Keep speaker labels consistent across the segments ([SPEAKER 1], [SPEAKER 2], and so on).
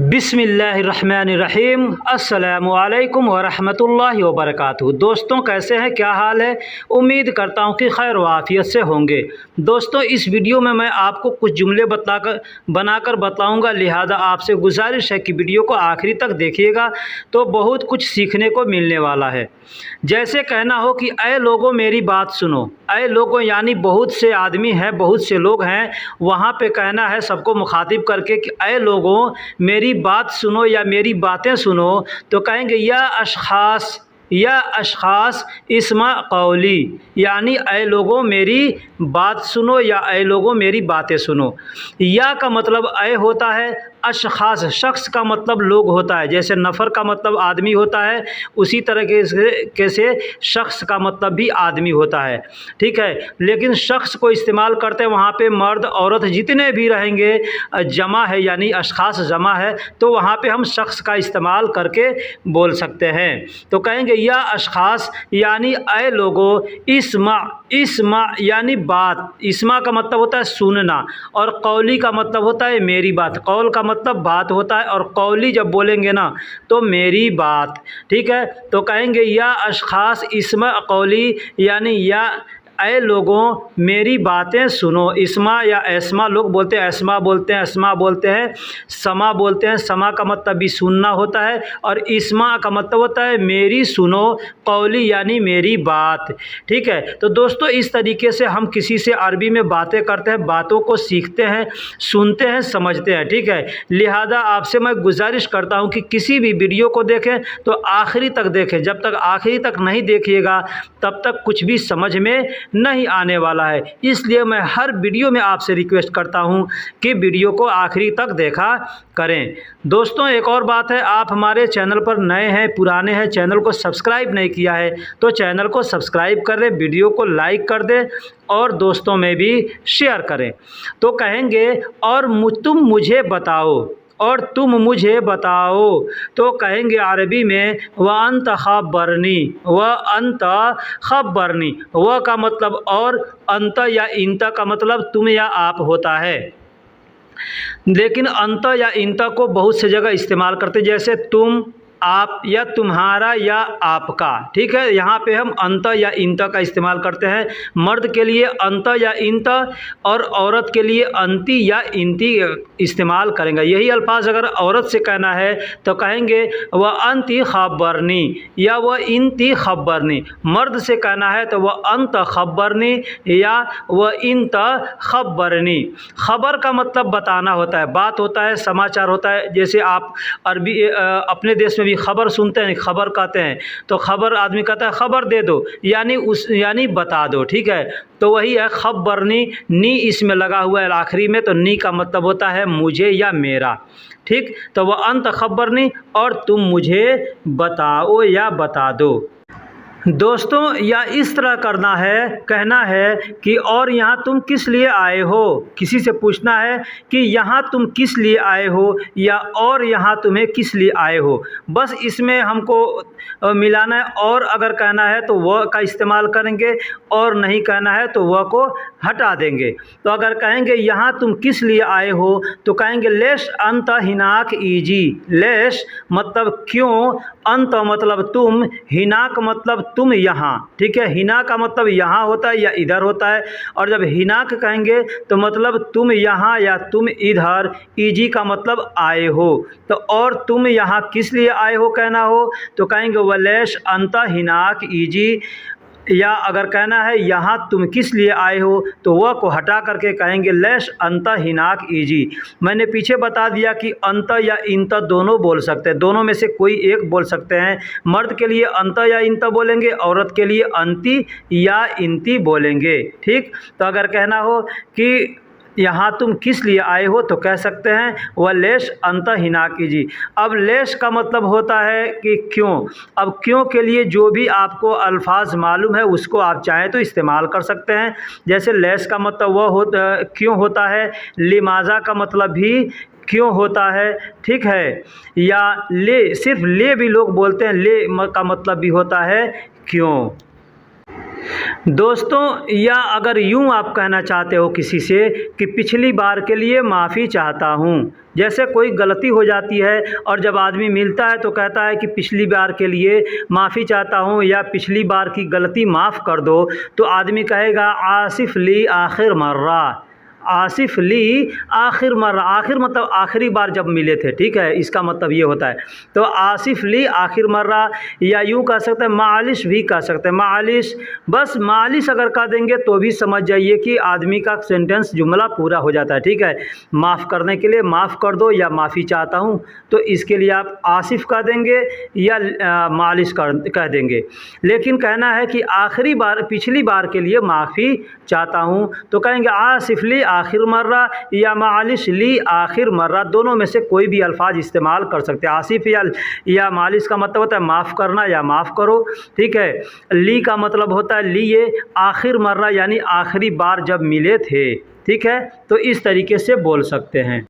[SPEAKER 1] बिस्मिल्लाहिर्रहमानिर्रहीम। अस्सलामुअलैकुम वरहमतुल्लाहि वबरकातुहू। दोस्तों, कैसे हैं, क्या हाल है? उम्मीद करता हूं कि खैर व आफियत से होंगे। दोस्तों, इस वीडियो में मैं आपको कुछ जुमले बनाकर बताऊंगा, लिहाजा आपसे गुजारिश है कि वीडियो को आखिरी तक देखिएगा, तो बहुत कुछ सीखने को मिलने वाला है। जैसे कहना हो कि ऐ लोगों मेरी बात सुनो। ऐ लोगों यानी बहुत से आदमी हैं, बहुत से लोग हैं, वहाँ पे कहना है सबको मुखातिब करके कि ऐ लोगों मेरी बात सुनो या मेरी बातें सुनो। तो कहेंगे या अशखास इस्मा कौली, यानी ऐ लोगों मेरी बात सुनो या ऐ लोगों मेरी बातें सुनो। या का मतलब ऐ होता है, अशखास शख्स का मतलब लोग होता है, जैसे नफ़र का मतलब आदमी होता है, उसी तरीके से शख्स का मतलब भी आदमी होता है। ठीक है, लेकिन शख्स को इस्तेमाल करते हैं वहाँ पे मर्द औरत जितने भी रहेंगे, जमा है यानी अशखास जमा है, तो वहाँ पे हम शख्स का इस्तेमाल करके बोल सकते हैं। तो कहेंगे या अशखास यानी ऐ लोगों इस्मा यानी बात। इस्मा का मतलब होता है सुनना, और कौली का मतलब होता है मेरी बात। कौल का मतलब बात होता है, और कौली जब बोलेंगे ना तो मेरी बात। ठीक है, तो कहेंगे या अशखास इस्मा कौली यानी या ऐ लोगों मेरी बातें सुनो। इस्मा या एस्मा लोग बोलते हैं, एस्मा बोलते हैं, अस्मा बोलते हैं, समा बोलते हैं। समा का मतलब भी सुनना होता है, और इस्मा का मतलब होता है मेरी सुनो, कौली यानी मेरी बात। ठीक है, तो दोस्तों इस तरीके से हम किसी से अरबी में बातें करते हैं, बातों को सीखते हैं, सुनते हैं, समझते हैं। ठीक है, लिहाजा आपसे मैं गुजारिश करता हूँ कि किसी भी वीडियो को देखें तो आखिरी तक देखें। जब तक आखिरी तक नहीं देखिएगा तब तक कुछ भी समझ में नहीं आने वाला है। इसलिए मैं हर वीडियो में आपसे रिक्वेस्ट करता हूं कि वीडियो को आखिरी तक देखा करें। दोस्तों, एक और बात है, आप हमारे चैनल पर नए हैं, पुराने हैं, चैनल को सब्सक्राइब नहीं किया है तो चैनल को सब्सक्राइब कर दें, वीडियो को लाइक कर दें और दोस्तों में भी शेयर करें। तो कहेंगे तुम मुझे बताओ, और तुम मुझे बताओ। तो कहेंगे अरबी में व अंत खबरनी, व अंत खबरनी। व का मतलब और, अंत या इंत का मतलब तुम या आप होता है। लेकिन अंत या इंत को बहुत से जगह इस्तेमाल करते, जैसे तुम, आप या तुम्हारा या आपका। ठीक है, यहाँ पे हम अंत या इंत का इस्तेमाल करते हैं। मर्द के लिए अंत या इंत, और औरत के लिए अंती या इंती इस्तेमाल करेंगे। यही अल्फाज अगर औरत से कहना है तो कहेंगे वह अंती खबरनी या वह इंती खबरनी। मर्द से कहना है तो वह अंत खबरनी या वह इंत खबरनी। खबर का मतलब बताना होता है, बात होता है, समाचार होता है। जैसे आप अरबी अपने देश में खबर सुनते हैं, खबर कहते हैं, तो खबर आदमी कहता है खबर दे दो, यानी बता दो। ठीक है, तो वही है खबरनी। नी इसमें लगा हुआ है आखिरी में, तो नी का मतलब होता है मुझे या मेरा। ठीक, तो वह अंत खबरनी और तुम मुझे बताओ या बता दो। दोस्तों, या इस तरह करना है, कहना है कि और यहाँ तुम किस लिए आए हो। किसी से पूछना है कि यहाँ तुम किस लिए आए हो, या और यहाँ तुम्हें किस लिए आए हो। बस इसमें हमको मिलाना है। और अगर कहना है तो वह का इस्तेमाल करेंगे, और नहीं कहना है तो वह को हटा देंगे। तो अगर कहेंगे यहाँ तुम किस लिए आए हो तो कहेंगे लेश अंत हिनाक ईजी। लेश मतलब क्यों, अंत मतलब तुम, हिनाक मतलब तुम यहाँ। ठीक है, हिना का मतलब यहाँ होता है या इधर होता है, और जब हिनाक कहेंगे तो मतलब तुम यहाँ या तुम इधर। ईजी का मतलब आए हो। तो और तुम यहाँ किस लिए आए हो कहना हो तो कहेंगे वलेश अंत हिनाक ईजी। या अगर कहना है यहाँ तुम किस लिए आए हो तो वह को हटा करके कहेंगे लेश अंत हिनाक ईजी। मैंने पीछे बता दिया कि अंत या इंत दोनों बोल सकते हैं, दोनों में से कोई एक बोल सकते हैं। मर्द के लिए अंत या इंत बोलेंगे, औरत के लिए अंती या इंती बोलेंगे। ठीक, तो अगर कहना हो कि यहाँ तुम किस लिए आए हो तो कह सकते हैं वह लेश अंत हिना कीजिए। अब लेश का मतलब होता है कि क्यों। अब क्यों के लिए जो भी आपको अल्फाज मालूम है उसको आप चाहें तो इस्तेमाल कर सकते हैं। जैसे लेश का मतलब क्यों होता है, लिमाजा का मतलब भी क्यों होता है। ठीक है, या ले, सिर्फ ले भी लोग बोलते हैं, ले का मतलब भी होता है क्यों। दोस्तों, या अगर यूँ आप कहना चाहते हो किसी से कि पिछली बार के लिए माफ़ी चाहता हूँ। जैसे कोई गलती हो जाती है और जब आदमी मिलता है तो कहता है कि पिछली बार के लिए माफ़ी चाहता हूँ या पिछली बार की गलती माफ़ कर दो, तो आदमी कहेगा आसिफ़ ली आखिर मर्रा। आसिफ़ ली आखिर मर्रा, आखिर मतलब आखिरी बार जब मिले थे, ठीक है, इसका मतलब ये होता है। तो आसिफ़ ली आखिर मर्रा, या यूँ कह सकते हैं मालिश भी कह सकते हैं, मालिश। बस मालिश अगर कह देंगे तो भी समझ जाइए कि आदमी का सेंटेंस जुमला पूरा हो जाता है, ठीक है। माफ़ करने के लिए माफ़ कर दो या माफ़ी चाहता हूँ, तो इसके लिए आप आसिफ़ कह देंगे या मालिश कह देंगे। लेकिन कहना है कि आखिरी बार, पिछली बार के लिए माफ़ी चाहता हूँ, तो कहेंगे आसिफ़ ली आखिर मर्रा या मालिश ली आखिर मर्रा। दोनों में से कोई भी अल्फाज इस्तेमाल कर सकते हैं। आसिफ़ या मालिश का मतलब होता है माफ़ करना या माफ़ करो, ठीक है। ली का मतलब होता है लिए, आखिर मर्रा यानी आखिरी बार जब मिले थे, ठीक है। तो इस तरीके से बोल सकते हैं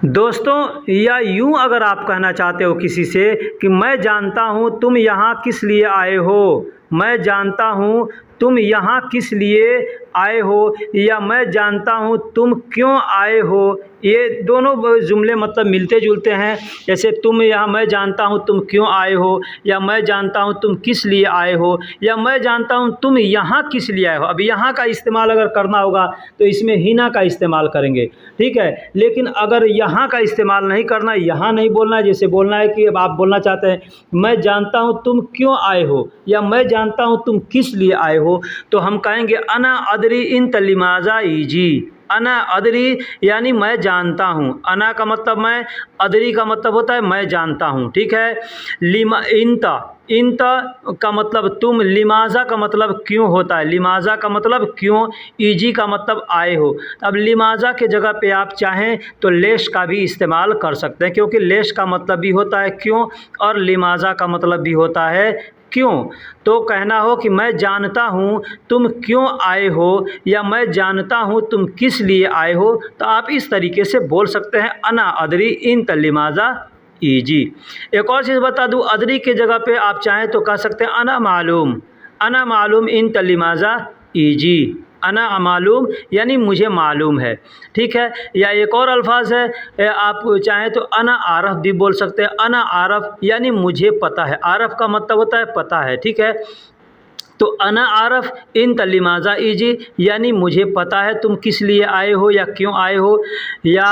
[SPEAKER 1] दोस्तों। या यूँ अगर आप कहना चाहते हो किसी से कि मैं जानता हूँ तुम यहाँ किस लिए आए हो, मैं जानता हूँ तुम यहाँ किस लिए आए हो, या मैं जानता हूँ तुम क्यों आए हो, ये दोनों जुमले मतलब मिलते जुलते हैं। जैसे तुम यहाँ, मैं जानता हूँ तुम क्यों आए हो, या मैं जानता हूँ तुम किस लिए आए हो, या मैं जानता हूँ तुम यहाँ किस लिए आए हो। अब यहाँ का इस्तेमाल अगर करना होगा तो इसमें हिना का इस्तेमाल करेंगे, ठीक है। लेकिन अगर यहाँ का इस्तेमाल नहीं करना, यहाँ नहीं बोलना है। जैसे बोलना है कि अब आप बोलना चाहते हैं मैं जानता हूँ तुम क्यों आए हो, या मैं जानता हूँ तुम किस लिए आए हो, तो हम कहेंगे अना अदरी इन लिमाज़ा ईजी। अना अदरी यानी मैं जानता हूँ। अना का मतलब मैं, अदरी का मतलब होता है मैं जानता हूँ, ठीक है। लिमा इंता, इंता का मतलब तुम, लिमाज़ा का मतलब क्यों होता है, लिमाज़ा का मतलब क्यों, ईजी का मतलब आए हो। अब लिमाज़ा के जगह पे आप चाहें तो लेश का भी इस्तेमाल कर सकते हैं, क्योंकि लेश का मतलब भी होता है क्यों और लिमाज़ा का मतलब भी होता है क्यों। तो कहना हो कि मैं जानता हूँ तुम क्यों आए हो, या मैं जानता हूँ तुम किस लिए आए हो, तो आप इस तरीके से बोल सकते हैं अना अदरी इन लिमाज़ा ईजी। एक और चीज़ बता दूँ, अदरी के जगह पे आप चाहें तो कह सकते हैं अना मालूम, अना मालूम इन लिमाज़ा ईजी। अना मालूम यानी मुझे मालूम है, ठीक है। या एक और अल्फाज है, आप चाहें तो अना आरफ भी बोल सकते हैं। अना आरफ यानी मुझे पता है, आरफ का मतलब होता है पता है, ठीक है। तो अना आरफ इन लिमाज़ा ईजी यानी मुझे पता है तुम किस लिए आए हो या क्यों आए हो। या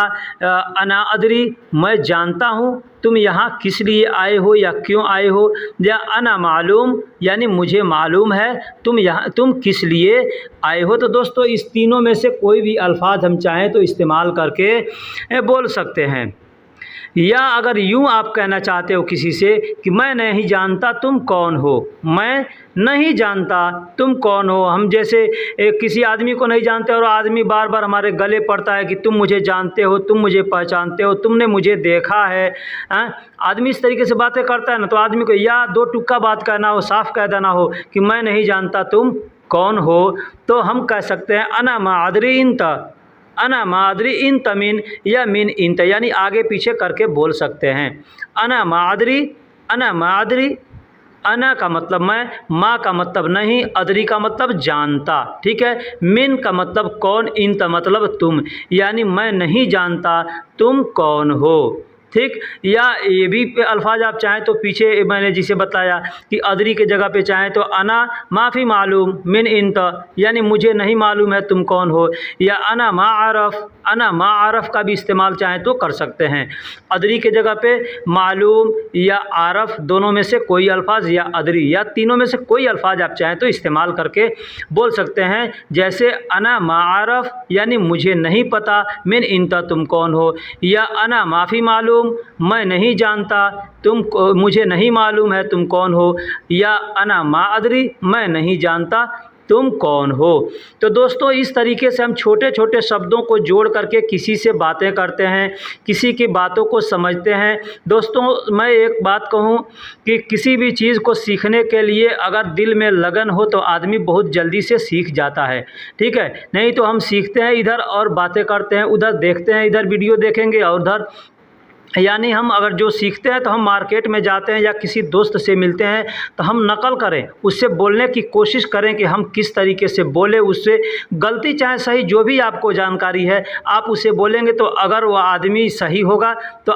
[SPEAKER 1] अना अदरी मैं जानता हूँ तुम यहाँ किस लिए आए हो या क्यों आए हो। या अना मालूम यानी मुझे मालूम है तुम किस लिए आए हो। तो दोस्तों इस तीनों में से कोई भी अल्फाज हम चाहें तो इस्तेमाल करके बोल सकते हैं। या अगर यूँ आप कहना चाहते हो किसी से कि मैं नहीं जानता तुम कौन हो, मैं नहीं जानता तुम कौन हो। हम जैसे किसी आदमी को नहीं जानते और आदमी बार बार हमारे गले पड़ता है कि तुम मुझे जानते हो, तुम मुझे पहचानते हो, तुमने मुझे देखा है। आदमी इस तरीके से बातें करता है ना, तो आदमी को या दो टुक्का बात कहना हो, साफ कह देना हो कि मैं नहीं जानता तुम कौन हो, तो हम कह सकते हैं अना मादरी इंता, अना मादरी इन तमीन या मिन इंत, यानी आगे पीछे करके बोल सकते हैं। अना मादरी, अना मादरी, अना का मतलब मैं, माँ का मतलब नहीं, अदरी का मतलब जानता, ठीक है। मिन का मतलब कौन, इंत मतलब तुम, यानी मैं नहीं जानता तुम कौन हो, ठीक। या ये भी अल्फाज आप चाहें तो पीछे मैंने जिसे बताया कि अदरी के जगह पे चाहें तो अना माफ़ी मालूम मिन इंत यानी मुझे नहीं मालूम है तुम कौन हो। या अना माआरफ, अना माआरफ का भी इस्तेमाल चाहें तो कर सकते हैं। अदरी के जगह पे मालूम या आरफ दोनों में से कोई अल्फाज, या अदरी, या तीनों में से कोई अल्फाज आप चाहें तो इस्तेमाल करके बोल सकते हैं। जैसे अना माआरफ यानी मुझे नहीं पता, मिन इंत तुम कौन हो। या अना माफ़ी मालूम मैं नहीं जानता तुम, मुझे नहीं मालूम है तुम कौन हो। या अना मा अदरी मैं नहीं जानता तुम कौन हो। तो दोस्तों इस तरीके से हम छोटे छोटे शब्दों को जोड़ करके किसी से बातें करते हैं, किसी की बातों को समझते हैं। दोस्तों मैं एक बात कहूँ कि किसी भी चीज़ को सीखने के लिए अगर दिल में लगन हो तो आदमी बहुत जल्दी से सीख जाता है, ठीक है। नहीं तो हम सीखते हैं इधर और बातें करते हैं उधर, देखते हैं इधर वीडियो देखेंगे और उधर यानी हम अगर जो सीखते हैं तो हम मार्केट में जाते हैं या किसी दोस्त से मिलते हैं तो हम नकल करें, उससे बोलने की कोशिश करें कि हम किस तरीके से बोलें, उससे गलती चाहे सही जो भी आपको जानकारी है आप उसे बोलेंगे तो अगर वह आदमी सही होगा तो